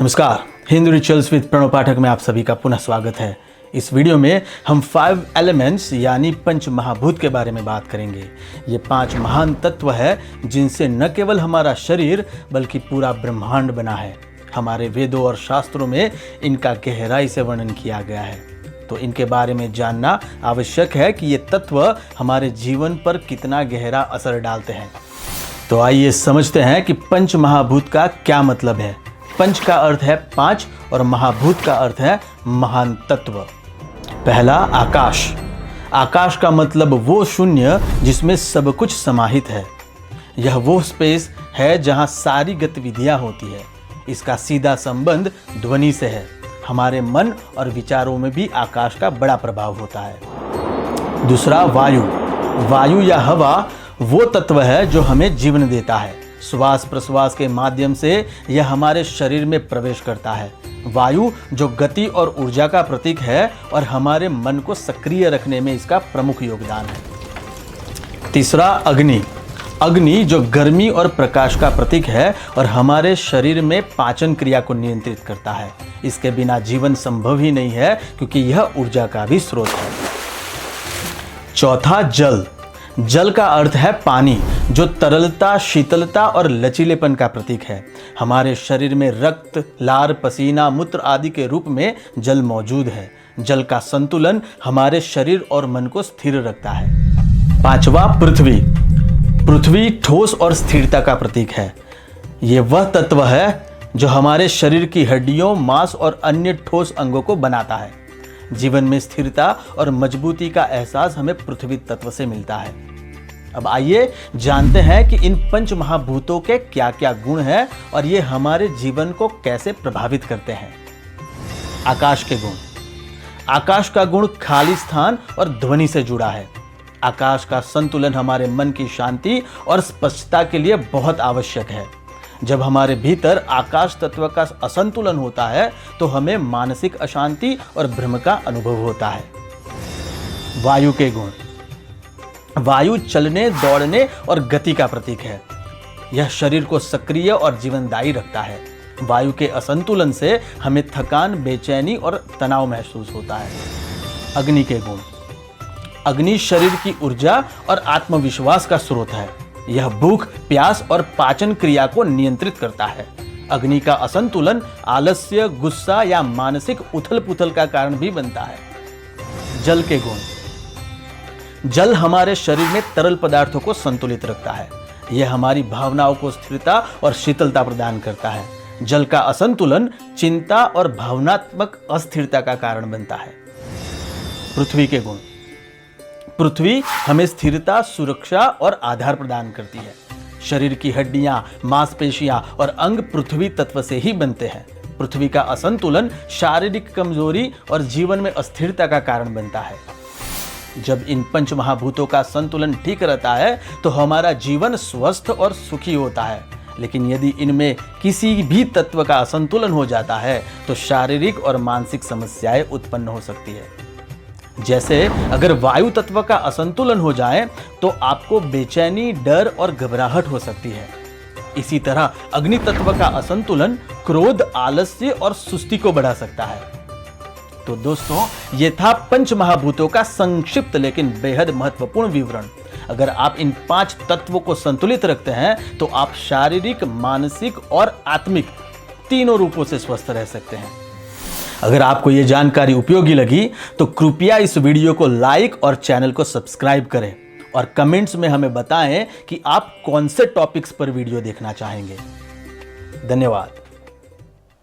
नमस्कार, Hindu rituals with Pranav पाठक में आप सभी का पुनः स्वागत है। इस वीडियो में हम 5 एलिमेंट्स यानी पंच महाभूत के बारे में बात करेंगे। ये 5 महान तत्व है जिनसे न केवल हमारा शरीर बल्कि पूरा ब्रह्मांड बना है। हमारे वेदों और शास्त्रों में इनका गहराई से वर्णन किया गया है, तो इनके बारे में जानना आवश्यक है कि ये तत्व हमारे जीवन पर कितना गहरा असर डालते हैं। तो आइए समझते हैं कि पंच महाभूत का क्या मतलब है। पंच का अर्थ है 5 और महाभूत का अर्थ है महान तत्व। पहला, आकाश। आकाश का मतलब वो शून्य जिसमें सब कुछ समाहित है। यह वो स्पेस है जहां सारी गतिविधियां होती है। इसका सीधा संबंध ध्वनि से है। हमारे मन और विचारों में भी आकाश का बड़ा प्रभाव होता है। दूसरा, वायु। वायु या हवा वो तत्व है जो हमें जीवन देता है। श्वास प्रश्वास के माध्यम से यह हमारे शरीर में प्रवेश करता है। वायु जो गति और ऊर्जा का प्रतीक है और हमारे मन को सक्रिय रखने में इसका प्रमुख योगदान है। तीसरा, अग्नि। अग्नि जो गर्मी और प्रकाश का प्रतीक है और हमारे शरीर में पाचन क्रिया को नियंत्रित करता है। इसके बिना जीवन संभव ही नहीं है क्योंकि यह ऊर्जा का भी स्रोत है। चौथा, जल। जल का अर्थ है पानी, जो तरलता, शीतलता और लचीलेपन का प्रतीक है। हमारे शरीर में रक्त, लार, पसीना, मूत्र आदि के रूप में जल मौजूद है। जल का संतुलन हमारे शरीर और मन को स्थिर रखता है। पांचवा, पृथ्वी। पृथ्वी ठोस और स्थिरता का प्रतीक है। ये वह तत्व है जो हमारे शरीर की हड्डियों, मांस और अन्य ठोस अंगों को बनाता है। जीवन में स्थिरता और मजबूती का एहसास हमें पृथ्वी तत्व से मिलता है। अब आइए जानते हैं कि इन पंच महाभूतों के क्या क्या गुण हैं और ये हमारे जीवन को कैसे प्रभावित करते हैं। आकाश के गुण। आकाश का गुण खाली स्थान और ध्वनि से जुड़ा है। आकाश का संतुलन हमारे मन की शांति और स्पष्टता के लिए बहुत आवश्यक है। जब हमारे भीतर आकाश तत्व का असंतुलन होता है तो हमें मानसिक अशांति और भ्रम का अनुभव होता है। वायु के गुण। वायु चलने, दौड़ने और गति का प्रतीक है। यह शरीर को सक्रिय और जीवनदायी रखता है। वायु के असंतुलन से हमें थकान, बेचैनी और तनाव महसूस होता है। अग्नि के गुण। अग्नि शरीर की ऊर्जा और आत्मविश्वास का स्रोत है। यह भूख, प्यास और पाचन क्रिया को नियंत्रित करता है। अग्नि का असंतुलन आलस्य, गुस्सा या मानसिक उथल-पुथल का कारण भी बनता है। जल के गुण। जल हमारे शरीर में तरल पदार्थों को संतुलित रखता है। यह हमारी भावनाओं को स्थिरता और शीतलता प्रदान करता है। जल का असंतुलन चिंता और भावनात्मक अस्थिरता का कारण बनता है। पृथ्वी के गुण। पृथ्वी हमें स्थिरता, सुरक्षा और आधार प्रदान करती है। शरीर की हड्डियां, मांसपेशियां और अंग पृथ्वी तत्व से ही बनते हैं। पृथ्वी का असंतुलन शारीरिक कमजोरी और जीवन में अस्थिरता का कारण बनता है। जब इन पंच महाभूतों का संतुलन ठीक रहता है तो हमारा जीवन स्वस्थ और सुखी होता है। लेकिन यदि इनमें किसी भी तत्व का असंतुलन हो जाता है तो शारीरिक और मानसिक समस्याएं उत्पन्न हो सकती है। जैसे अगर वायु तत्व का असंतुलन हो जाए तो आपको बेचैनी, डर और घबराहट हो सकती है। इसी तरह अग्नि तत्व का असंतुलन क्रोध, आलस्य और सुस्ती को बढ़ा सकता है। तो दोस्तों, ये था पंच महाभूतों का संक्षिप्त लेकिन बेहद महत्वपूर्ण विवरण। अगर आप इन 5 तत्वों को संतुलित रखते हैं तो आप शारीरिक, मानसिक और आत्मिक तीनों रूपों से स्वस्थ रह सकते हैं। अगर आपको ये जानकारी उपयोगी लगी तो कृपया इस वीडियो को लाइक और चैनल को सब्सक्राइब करें और कमेंट्स में हमें बताएं कि आप कौन से टॉपिक्स पर वीडियो देखना चाहेंगे। धन्यवाद।